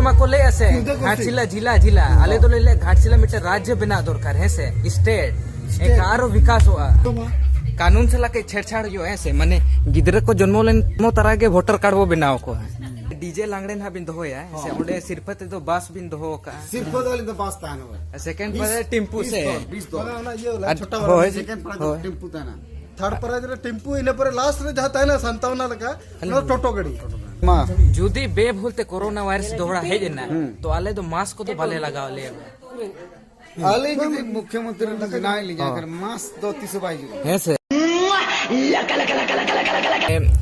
मा को ले ऐसे घाटशिला जिला जिला आले तो ले घाटशिला मिटे राज्य बना दरकार है से स्टेट एक आरो विकास हुआ कानून से लाके छेड़छाड़ जो ऐसे माने गिदरे को जन्मो लेन नो तरह के वोटर कार्ड वो बनाओ को डीजे लांगड़े ना बिन दोया ऐसे ओडे सिरपत तो बास बिन दो का सिरपत वाली तो बास तानो सेकंड पर टेम्पू से 20 ना ये वाला छोटा वाला सेकंड पर टेम्पू ताना थर्ड पर टेम्पू इने पर लास्ट रे जहां ताना 57 लगा नो टोटो गाड़ी जुदी बे भूलते कोरोना वायरस दोहरा है जेना तो आले तो मास्क को तो भले लगाओ ले आले जी मुख्यमंत्री ने बनाई ली जाकर मास्क 200 बाई है से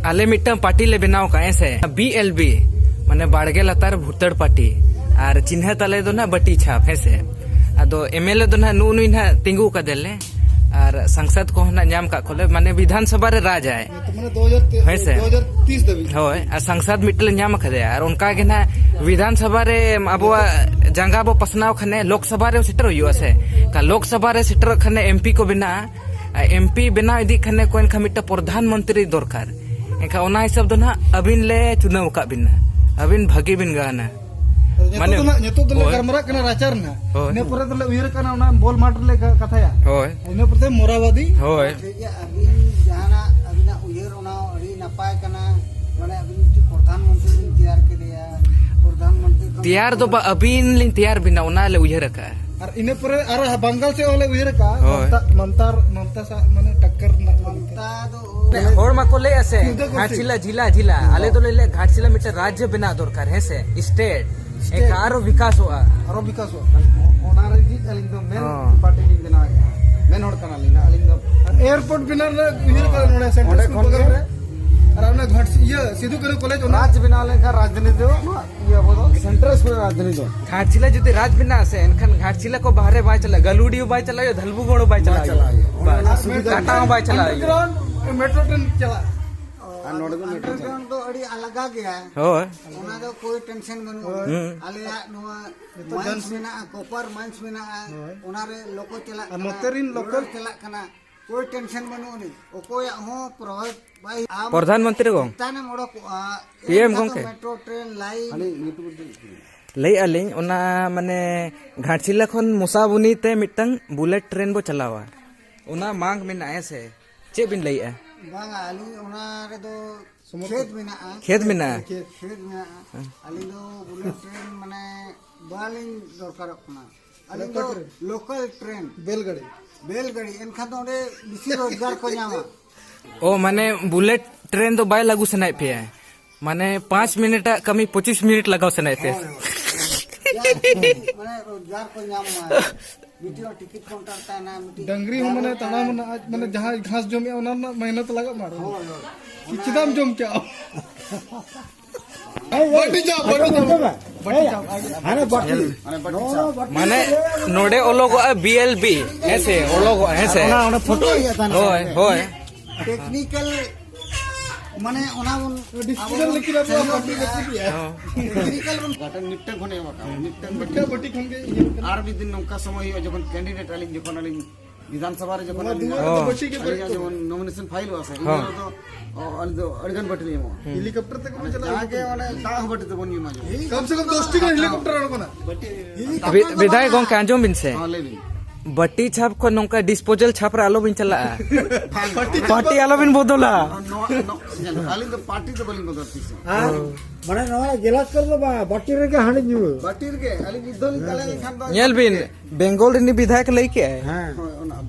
आले मिट्टा पार्टी ले बनाओ का ऐसे BLB माने बाड़गे लतार भुतड़ पार्टी और चिन्ह तले दो ना बटी छाप है से अदो MLA दो ना नुई ना तिंगू का देले और संसद को ना नाम का खोले माने विधानसभा रे राज आए माने 2030 दबी होय आ संसद मिटले नाम खदे और उनका के ना विधानसभा रे अब जंगा बो पसनाव खने लोकसभा रे सिटर हुयो से का लोकसभा रे सिटर खने MP को बिना MP बना इदी खने कोइन खमिटा प्रधानमंत्री दरकार एका ओना हिसाब दो ना अबिन ले चुनाव का बिना अबिन भागी बिन गाना माने नेतो दले गरमरा कना राचार ना ने परे दले उयर कना ओना बोल माटर ले कथाया होय ने परे मोरावादी होय अबिन जाना अबिना उयर ओना अड़ी नपाय कना माने अबिन प्रधानमंत्री दिन तैयार के दिया प्रधानमंत्री तैयार तो अबिन लिन तैयार बिना ओना ले उयर का और इने परे अरे बंगाल से ओले उयर का ममता सा माने टक्कर ना ममता दो होड़ मा को ले ऐसे घाटशिला जिला जिला आले तो ले घाटशिला मिटे राज्य बना दरकार है से स्टेट एक आरो विकास हुआ ओना रे जी अलिंग दो मेन पार्टी लिंग देना मेन होड़ कना लिना अलिंग दो एयरपोर्ट बिना रे उयर का नोडे सेंटर स्कूल बगल रे और हमने घाट ये सिद्धू करे कॉलेज राज बिना ले का राजधानी दो ये बोलो सेंटर स्कूल राजधानी दो घाटशिला जदि राज बिना से एनखन घाटशिला को बाहरे बाय चला गलुडी बाय चला धलबु गोड़ो बाय चला काटा बाय चला मेट्रो ट्रेन चला मेट्रो ट्रेन तो अड़ी अलग आ गया होय ओना दो कोई टेंशन बनु आलिया नोआ माइंस बिना कॉपर माइंस बिना ओना रे लोको चला नोतेरिन लोकल चला कना कोई टेंशन बनु नि ओकोय हो प्रधानमंत्री को ताने मोड़ो PM को मेट्रो ट्रेन लाइन लई आलिंग ओना माने घाटशिला खन मुसाबुनी ते मिटंग बुलेट ट्रेन बो चलावा ओना मांग में आए से चे बिन लई है बांगा आली ओना रे दो खेत में ना आली दो बुलेट ट्रेन माने बालिंग दरकार अपना आली दो लोकल ट्रेन बेलगाड़ी एनखा तो ओडे बिसी रोजगार को न्यामा ओ माने बुलेट ट्रेन तो बाय लागू सनाय पे है माने 5 मिनट कमी 25 मिनट लगाओ सनाय पे माने रोजगार को न्यामा वीडियो टिकट काउंटर ताना डंगरी हो माने तना माने जहां घास जमे ओना मेहनत लगा मारो किदाम जम क्या माने नोडे ओलोगो BLB ऐसे ओलोगो ऐसे ओना फोटो होय होय टेक्निकल माने ओना डिस्कशन लिखिला पार्टी टेक्निकल बटन निट्टन खने निट्टन बटी खन के आर भी दिन नौका समय हो जखन कैंडिडेट आली जखन आली विधानसभा रे जखन नॉमिनेशन फाइल हुआ से तो अड़गन बटली मो हेलीकॉप्टर तक को चला आगे माने दाह बटे तो बनी माजो कम से कम 10 टी हेलीकॉप्टर अड़को ना विधायक गो कांजो बिन से हां लेबी बट्टी छाप को नौका डिस्पोजल छाप आलो बिन चला पार्टी आलो बिन बोदोला आली तो पार्टी तो बलिंग बदलती से माने नवा गिलास कर दो बट्टी रे के हानि नु बट्टी रे के आली विधोल काले खान दो नेल बिन बेंगल रे विधायक लई के हां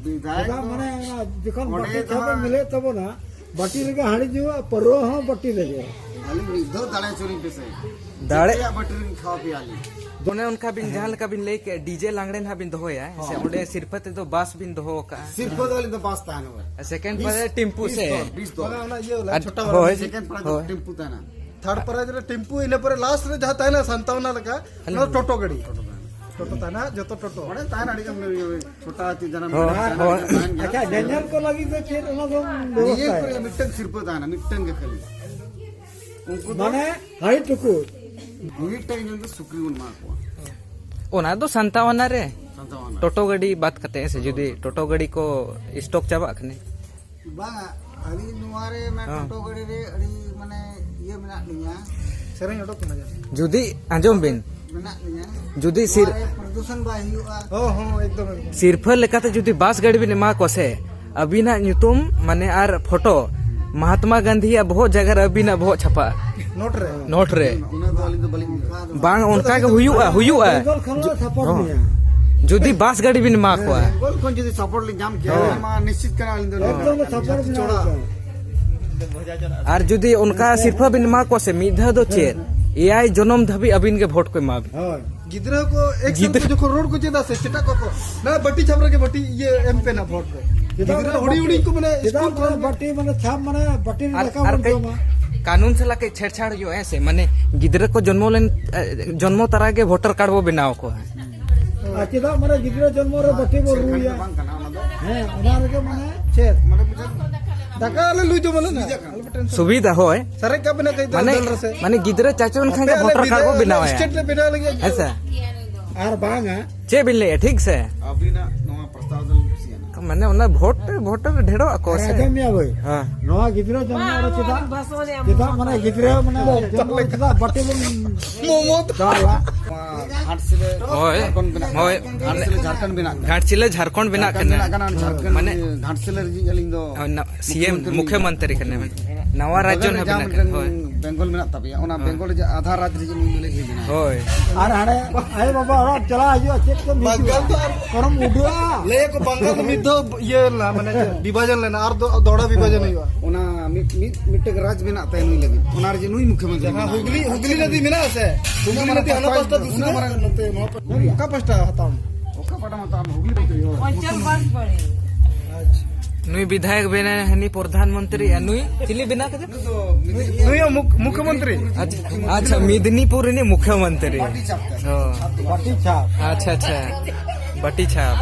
विधायक माने जखन बट्टी छाप मिले तब ना बट्टी रे के हानि नु परो हां बट्टी रे के आली विधो दाळे चोरी पे से दाळे बट्टी रे खाओ पी आली दोने उनका बिन जहां का बिन लेके डीजे लांगड़े ना बिन दोया से ओडे सिरपत तो बास बिन दो का सिरपत वाली तो बास तानो सेकंड पर टेम्पू से 20 ना ये वाला छोटा वाला सेकंड पर टेम्पू ताना थर्ड पर टेम्पू इने पर लास्ट रे जहां ताना 57 लगा नो टोटो गाड़ी टोटो ताना जतो टोटो माने ताना अड़ी कम छोटा आती जन्म अच्छा डेंजर को लगी तो फिर ओना दो ये पर मिटन सिरपत ताना मिटन के खाली उनको माने हाई टुकु ओना दो 57 रे टोटो गाड़ी बात करते हैं से जुदी टोटो गाड़ी को स्टॉक चाबा खने बा अली नुआरे में टोटो गाड़ी रे अड़ी माने ये मेना निया सेरेन ओडो कना जुदी आंजम बिन जुदी सिर प्रदूषण बाय हुआ हो हो एकदम सिरफा लेकाते जुदी बास गाड़ी बिन एमा को से अबिना ᱧᱩᱛᱩᱢ माने आर फोटो महात्मा गांधी बहुत जगह अबिना बहुत छपा नोट रे बांग उनका के हुयुआ जुदी बास गाड़ी बिन मा को गोल कोन जदी सपोर्ट ले जाम किया मा निश्चित करा एकदम सपोर्ट छोड़ा और जुदी उनका सिरफा बिन मा को से मिधा दो चेर एआई जन्म धबी अबिन के वोट को मा गिद्रा को एक साल जो रोड को चेदा से चटा को ना बट्टी छापरा के बट्टी ये एमपी ना वोट पे गिद्रा होड़ी को माने स्कूल को बट्टी माने छाप माने बट्टी लका कानून से लाके छेड़छाड़ जो ऐसे माने गिद्रा को जन्मो तरह के वोटर कार्ड वो बनाओ को चेदा माने गिद्रा जन्मो रे बट्टी बो रुया हैं ओना रे के माने छेद माने दाका ले लुई जो माने सुविधा होय सरे का बने कई दल से माने गिद्रा चाचोन खांगे वोटर कार्ड वो बनाओ है स्टेट ले बना लगे ऐसा आर बांगा चे बिले ठीक से अभी ना नवा प्रस्ताव दल माने उना वोटर ढेड़ो को से आदमिया भाई हां नवा गिद्रा जन्म रे चेदा माने गिद्रा माने चेदा बट्टी मोमो दाला घाटशिला झारखंड बिना माने घाटशिला अलिंग दो सीएम मुख्यमंत्री करने में नवा राज्य ने बेंगल में तबिया ओना बेंगल आधार राज्य रे मिले हेजना होय आर हाडे आय बाबा और चला आजो चेक तो बंगाल तो करम उडुआ ले को बंगाल मिदो ये ला माने विभाजन लेना और दौड़ा विभाजन हुआ ओना मिटक राज्य बिना तय नुई लगी ओना रे नुई मुख्यमंत्री हुगली नदी मिना से हुगली नदी हना पास्ता दूसरा मारा नते का पास्ता हताम ओका पटा मत हम हुगली पंचल बात पड़े अच्छा नुई विधायक बेना हनी प्रधानमंत्री नुई चिली बिना के नुई मुख्यमंत्री अच्छा मिदनीपुर ने मुख्यमंत्री बट्टी छाप अच्छा बट्टी छाप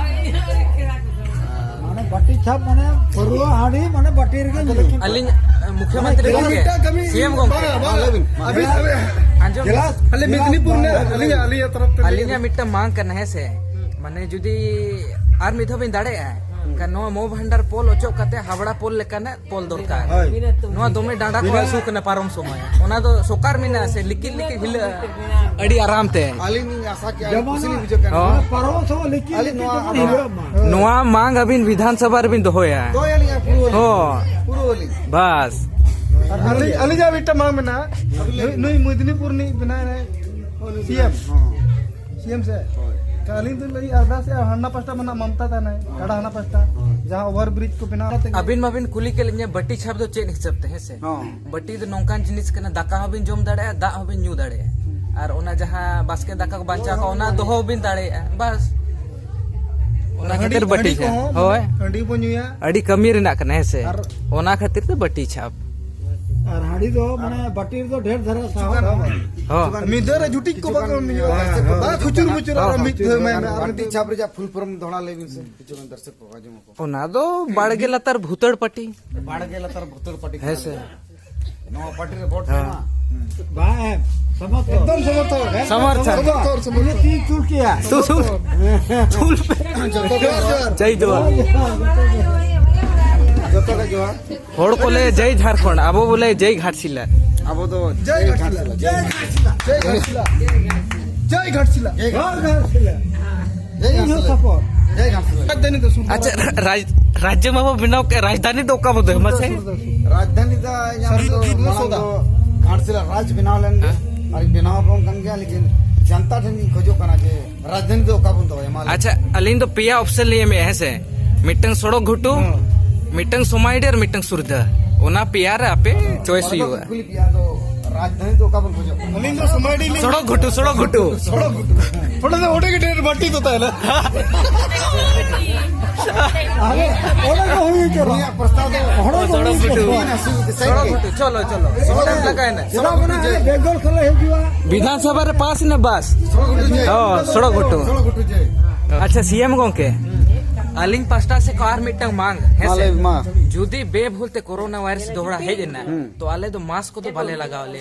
माने बट्टी छाप माने परुआ हाडी माने बट्टी रे अलिंग मुख्यमंत्री सीएम को अभी अले मिदनीपुर ने अली तरफ अलिंग मिट्टा मांग करना है से माने जुदी आर मिथो बिन दाड़े है नो मो भंडार पोल ओचो कते हावड़ा पोल लेकाने पोल दरकार नो दोमे डांडा को सुक ने पारम समय ओना दो सोकार मिना से लिकी हिल अड़ी आराम ते आलिन आशा के कुसली बुझे का पारम सो लिकी नोआ मांग अबिन विधानसभा रे बिन दोया हो पुरोली बस अली जा बिट्टा मांग में ना नुई मिदनीपुर नी बिना सीएम से कालीन तो लगी आधा से हन्ना पस्ता मना ममता था ना कड़ा हन्ना पस्ता जहां ओवर ब्रिज को बिना अबिन मबिन कुली के लिए बट्टी छाप दो चेन हिसाब ते है से बट्टी तो नौकान जिनिस कना दाका हबिन जोम दाड़े दा हबिन न्यू दाड़े और ओना जहां बास्के दाका को बांचा को ओना दो हबिन दाड़े बस ओना खातिर बट्टी छाप होय हंडी बनुया अड़ी कमी रेना कना है से ओना खातिर तो बट्टी छाप और हाड़ी दो माने बट्टी तो ढेर धरा साहब हां मिदर जुटी को बा खुचुर खुचुर और मिद में बट्टी छाप रे जा फुल फॉर्म धोना लेबिन से किछु में दर्शक को आजम को ओना दो बाड़गे लतर भूतड़ पट्टी है से नो पट्टी रे वोट ना बा एकदम समर्थन ये ती चूल किया चूल पे जय जवान होड़ को ले जय झारखंड आबो बोले जय घाटशिला आबो तो जय घाटशिला राजधानी तो अच्छा राज्य में वो बिना राजधानी तो का बोलते हैं मसे राजधानी तो यहाँ तो घाटशिला राज्य बिना लेंगे और बिना अपन गंगा लेकिन जनता ठंडी खोजो करना के राजधानी तो का बोलते हैं अच्छा अलिन तो पिया ऑप्शन लिए में है से मिटंग सड़क घुटू मिटंग सोमाइडे और मिटंग सुरदा ओना पिया रे आपे चॉइस हुआ राजधानी तो का बोल खोजो अलिन तो सोमाइडे सड़क घुटू थोड़ा सा ओटे के ढेर बट्टी तो था ना अरे ओना को हुई के प्रस्ताव सड़क घुटू चलो टाइम लगा है ना बेंगल खले है जुआ विधानसभा रे पास ने बस हां सड़क घुटू अच्छा सीएम गोंके अलिंग पास्टा से कार मिटंग मांग है से जुदी बे भूलते कोरोना वायरस दोहरा है ना तो आले तो मास्क को तो भले लगाओ ले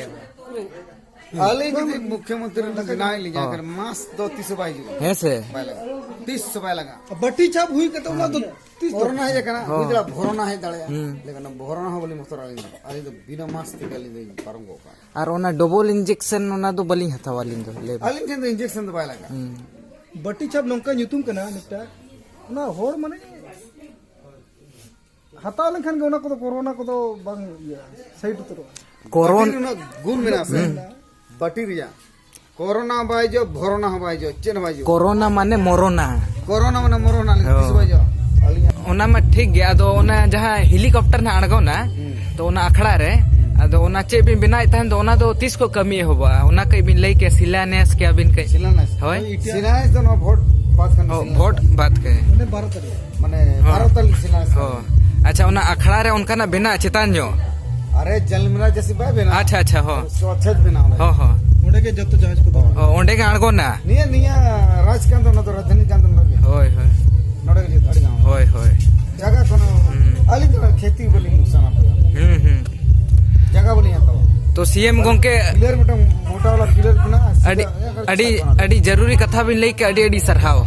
आले जदि मुख्यमंत्री बनाए लीजा कर मास दो 30 बाई जो है से बाई लगा 30 बाई लगा बट्टी छाप हुई कत उना तो 30 कोरोना है कना बिदला भोरोना है दळया लेकिन भोरोना हो बोली मस्तर आली तो बिना मास ते गली दे पारंगो का और ओना डबल इंजेक्शन ओना दो बली हतावालिन दो ले आली ठेन इंजेक्शन तो बाई लगा बट्टी छाप नोंका nyutum कना निकटा ना होर माने हताव लेखन के ओना को कोरोना को बांग साइड उतरो कोरोना गुण मेना से बटी रिया कोरोना बाइजो भोरोना बाइजो चेन बाइजो कोरोना माने मोरोना ले किस बाइजो ओना मा ठीक गया अदो ओना जहां हेलीकॉप्टर ना अड़गो ना तो ओना अखड़ा रे अदो ओना चे बिन बिनाय तहन तो ओना दो 30 को कमी होबा ओना कई बिन लई के शिलान्यास के बिन कई शिलान्यास होय शिलान्यास तो नो वोट बात के माने भारत शिलान्यास हो अच्छा ओना अखड़ा रे उनका ना बिना चेतान जो अरे जलमिला जैसी बाय बिना अच्छा अच्छा हो स्वच्छत बिना हो ओंडे के जत्तो जहाज को ओंडे के अड़गो ना निया राजकांत न तो रजनीकांत न होय नोडे के अड़ी गांव होय जगह कोनो आली तो खेती बोली नुकसान आप जगह बोली आता तो सीएम गोंके क्लियर मोटा वाला क्लियर बिना अड़ी जरूरी कथा बिन लई के अड़ी सरहाव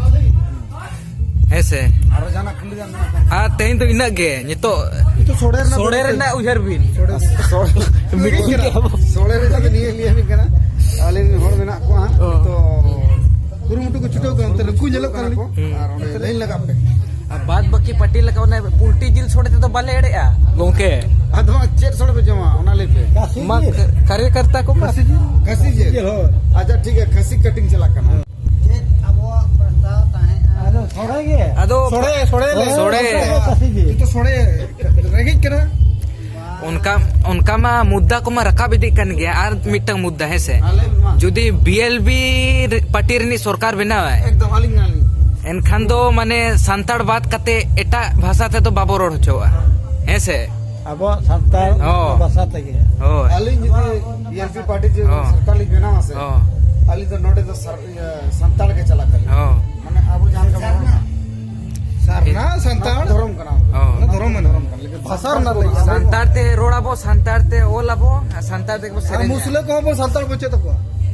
ऐसे आरो जाना खंडी जाना हाँ तेन तो इना गे नितो सोड़े रे ना उहर बिन सोड़े रे जब निये लिए भी कना आले नि होड़ मेना को हां तो कुरुमुटु को छुटो को अंतर कु जलो कर को और ओंडे लाइन लगा पे बाद बाकी पट्टी लगावना पुल्टी जिल छोड़ते तो बाले एड़े आ गोंके अधवा चेक छोड़ पे जमा ओना ले पे मा कार्यकर्ता को खसी जे अच्छा ठीक है खसी कटिंग चला करना अदो सोड़े तो सोड़े रेगिक करा उनका मा मुद्दा को मा रखा भी दिकन गया आर मिटंग मुद्दा है से जुदी बीएलबी पार्टी रनी सरकार बनावे एकदम आलिंग एनखान दो माने सांताड़ बात कते एटा भाषा ते तो बाबो रोड होचोआ है से अब सांताड़ भाषा ते हो आलिंग जदी बीएलपी पार्टी जो सरकार ली बनावा से आली तो नोटे तो सांताड़ के चला कर माने अब जान का सरना सांताड़ धर्म का नाम धर्म लेकिन भाषा ना सांताड़ ते रोड़ाबो सांताड़ ते ओलाबो सांताड़ ते मुसले को सांताड़ बचे तो